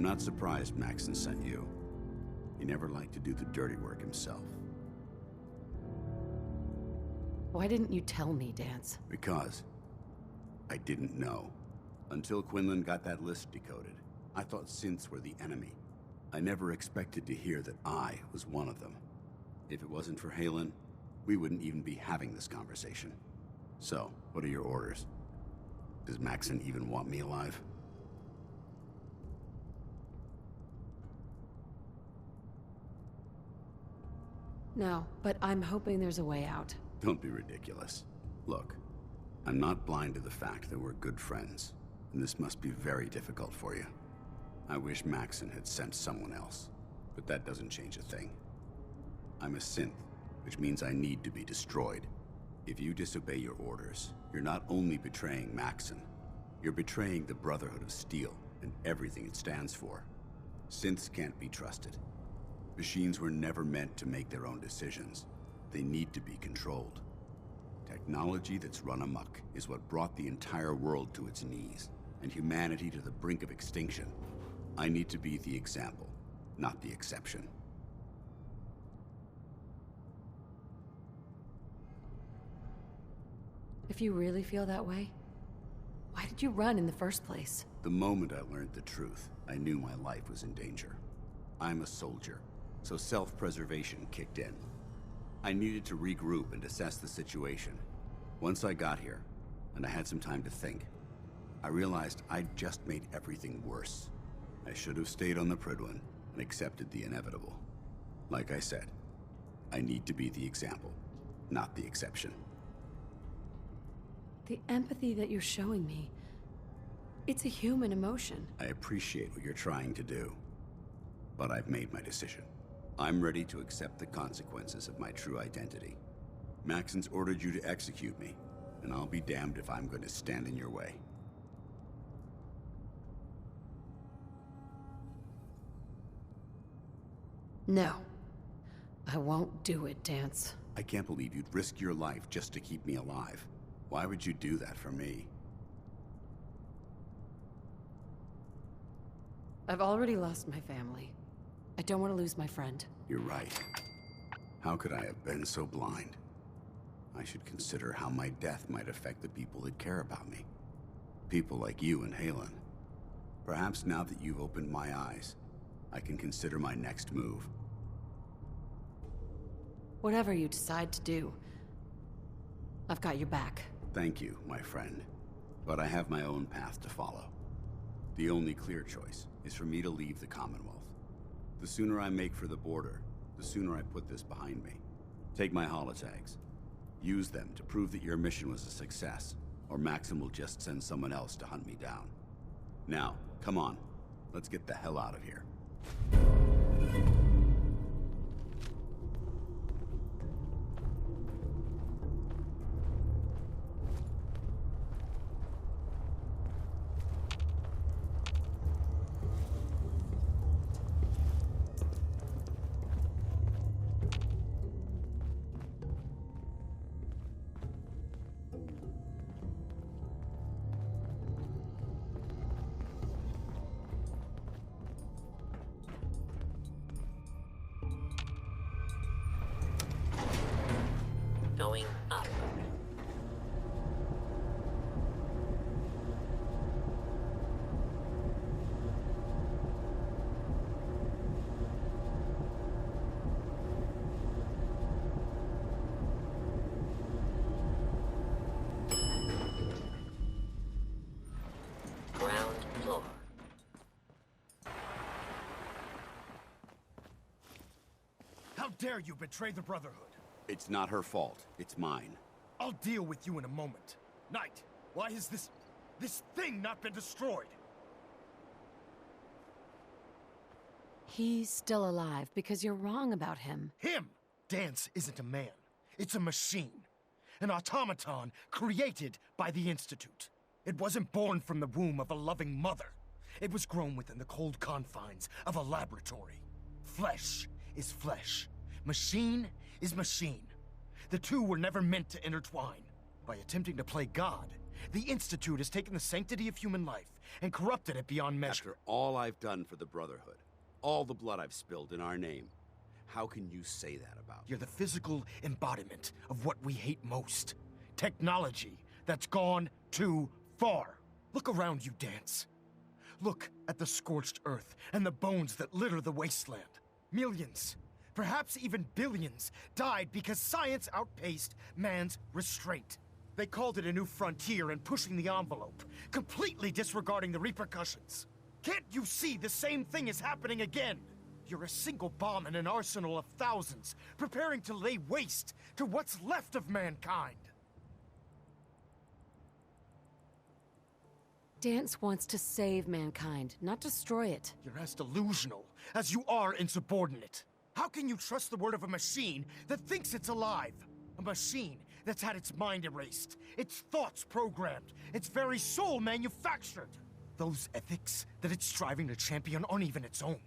not surprised Maxon sent you. He never liked to do the dirty work himself. Why didn't you tell me, Danse? Because I didn't know. Until Quinlan got that list decoded, I thought synths were the enemy. I never expected to hear that I was one of them. If it wasn't for Halen, we wouldn't even be having this conversation. So, what are your orders? Does Maxon even want me alive? No, but I'm hoping there's a way out. Don't be ridiculous. Look, I'm not blind to the fact that we're good friends, and this must be very difficult for you. I wish Maxon had sent someone else, but that doesn't change a thing. I'm a synth, which means I need to be destroyed. If you disobey your orders, you're not only betraying Maxon, you're betraying the Brotherhood of Steel and everything it stands for. Synths can't be trusted. Machines were never meant to make their own decisions. They need to be controlled. Technology that's run amok is what brought the entire world to its knees, and humanity to the brink of extinction. I need to be the example, not the exception. If you really feel that way, why did you run in the first place? The moment I learned the truth, I knew my life was in danger. I'm a soldier, so self-preservation kicked in. I needed to regroup and assess the situation. Once I got here, and I had some time to think, I realized I'd just made everything worse. I should have stayed on the Prydwen and accepted the inevitable. Like I said, I need to be the example, not the exception. The empathy that you're showing me, it's a human emotion. I appreciate what you're trying to do, but I've made my decision. I'm ready to accept the consequences of my true identity. Maxon's ordered you to execute me, and I'll be damned if I'm going to stand in your way. No. I won't do it, Danse. I can't believe you'd risk your life just to keep me alive. Why would you do that for me? I've already lost my family. I don't want to lose my friend. You're right. How could I have been so blind? I should consider how my death might affect the people that care about me. People like you and Halen. Perhaps now that you've opened my eyes, I can consider my next move. Whatever you decide to do, I've got your back. Thank you, my friend. But I have my own path to follow. The only clear choice is for me to leave the Commonwealth. The sooner I make for the border, the sooner I put this behind me. Take my holotags. Use them to prove that your mission was a success, or Maxon will just send someone else to hunt me down. Now, come on. Let's get the hell out of here. Going up. Ground floor. How dare you betray the Brotherhood? It's not her fault. It's mine. I'll deal with you in a moment. Knight, why has this thing not been destroyed? He's still alive because you're wrong about him. Him! Danse isn't a man. It's a machine. An automaton created by the Institute. It wasn't born from the womb of a loving mother. It was grown within the cold confines of a laboratory. Flesh is flesh. Machine is machine. The two were never meant to intertwine. By attempting to play God, The Institute has taken the sanctity of human life and corrupted it beyond measure. After all I've done for the Brotherhood, all the blood I've spilled in our name, how can you say that about me? You're the physical embodiment of what we hate most. Technology that's gone too far. Look around you, Danse. Look at the scorched earth and the bones that litter the wasteland. Millions, perhaps even billions, died because science outpaced man's restraint. They called it a new frontier and pushing the envelope, completely disregarding the repercussions. Can't you see the same thing is happening again? You're a single bomb in an arsenal of thousands, preparing to lay waste to what's left of mankind. Danse wants to save mankind, not destroy it. You're as delusional as you are insubordinate. How can you trust the word of a machine that thinks it's alive? A machine that's had its mind erased, its thoughts programmed, its very soul manufactured. Those ethics that it's striving to champion aren't even its own.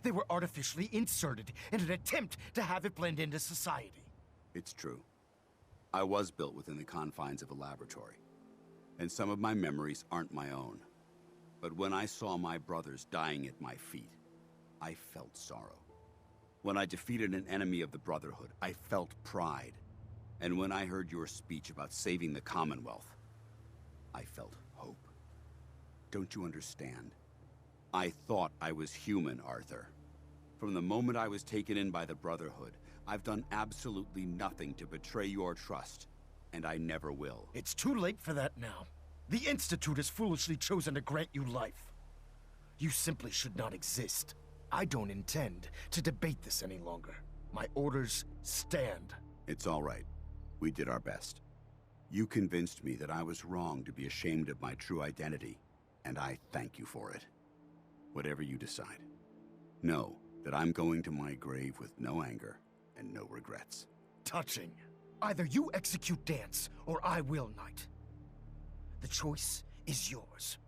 They were artificially inserted in an attempt to have it blend into society. It's true. I was built within the confines of a laboratory, and some of my memories aren't my own. But when I saw my brothers dying at my feet, I felt sorrow. When I defeated an enemy of the Brotherhood, I felt pride. And when I heard your speech about saving the Commonwealth, I felt hope. Don't you understand? I thought I was human, Arthur. From the moment I was taken in by the Brotherhood, I've done absolutely nothing to betray your trust, and I never will. It's too late for that now. The Institute has foolishly chosen to grant you life. You simply should not exist. I don't intend to debate this any longer. My orders stand. It's all right. We did our best. You convinced me that I was wrong to be ashamed of my true identity, and I thank you for it. Whatever you decide, know that I'm going to my grave with no anger and no regrets. Touching. Either you execute Danse, or I will, Knight. The choice is yours.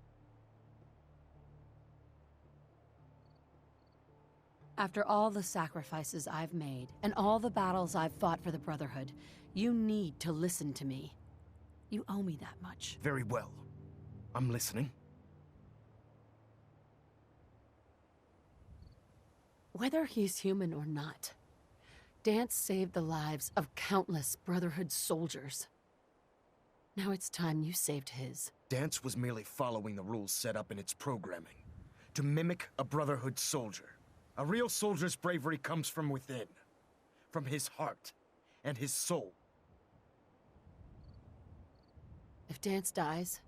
After all the sacrifices I've made, and all the battles I've fought for the Brotherhood, you need to listen to me. You owe me that much. Very well. I'm listening. Whether he's human or not, Danse saved the lives of countless Brotherhood soldiers. Now it's time you saved his. Danse was merely following the rules set up in its programming, to mimic a Brotherhood soldier. A real soldier's bravery comes from within, from his heart and his soul. If Danse dies,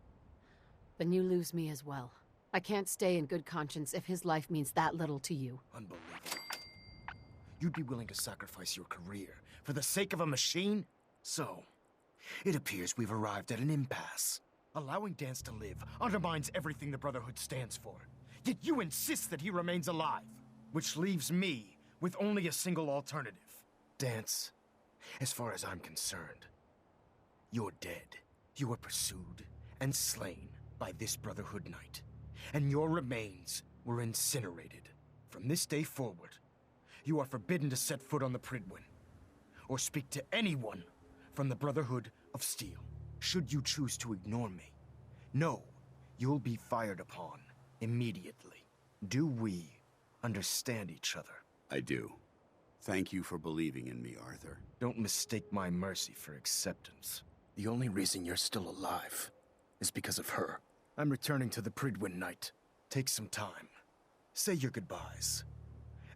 then you lose me as well. I can't stay in good conscience if his life means that little to you. Unbelievable. You'd be willing to sacrifice your career for the sake of a machine? So, it appears we've arrived at an impasse. Allowing Danse to live undermines everything the Brotherhood stands for. Yet you insist that he remains alive, which leaves me with only a single alternative. Danse, as far as I'm concerned, you're dead. You were pursued and slain by this Brotherhood Knight, and your remains were incinerated. From this day forward, you are forbidden to set foot on the Pridwin, or speak to anyone from the Brotherhood of Steel. Should you choose to ignore me, know you'll be fired upon immediately. Do we understand each other? I do. Thank you for believing in me, Arthur. Don't mistake my mercy for acceptance. The only reason you're still alive is because of her. I'm returning to the Pridwin Knight. Take some time. Say your goodbyes.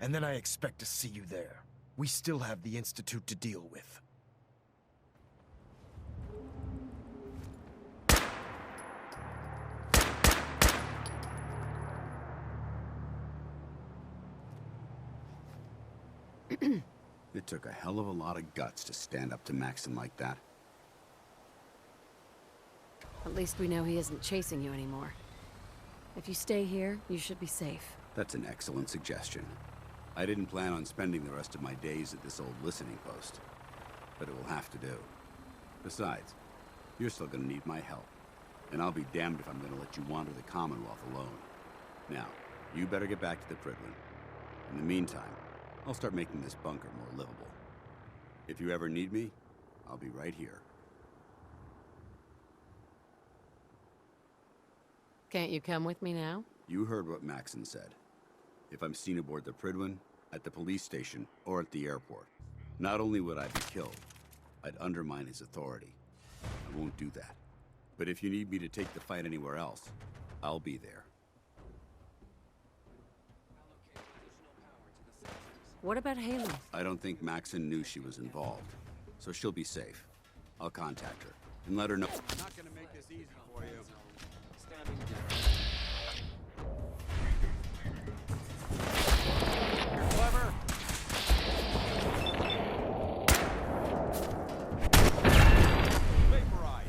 And then I expect to see you there. We still have the Institute to deal with. It took a hell of a lot of guts to stand up to Maxon like that. At least we know he isn't chasing you anymore. If you stay here, you should be safe. That's an excellent suggestion. I didn't plan on spending the rest of my days at this old listening post, but it will have to do. Besides, you're still gonna need my help, and I'll be damned if I'm gonna let you wander the Commonwealth alone. Now, you better get back to the Pridwin. In the meantime, I'll start making this bunker more livable. If you ever need me, I'll be right here. Can't you come with me now? You heard what Maxon said. If I'm seen aboard the Prydwen, at the police station, or at the airport, not only would I be killed, I'd undermine his authority. I won't do that. But if you need me to take the fight anywhere else, I'll be there. What about Haley? I don't think Maxon knew she was involved, so she'll be safe. I'll contact her and let her know. I'm not gonna make this easy for you. You're clever. Vaporize.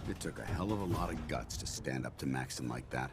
It took a hell of a lot of guts to stand up to Maxon like that.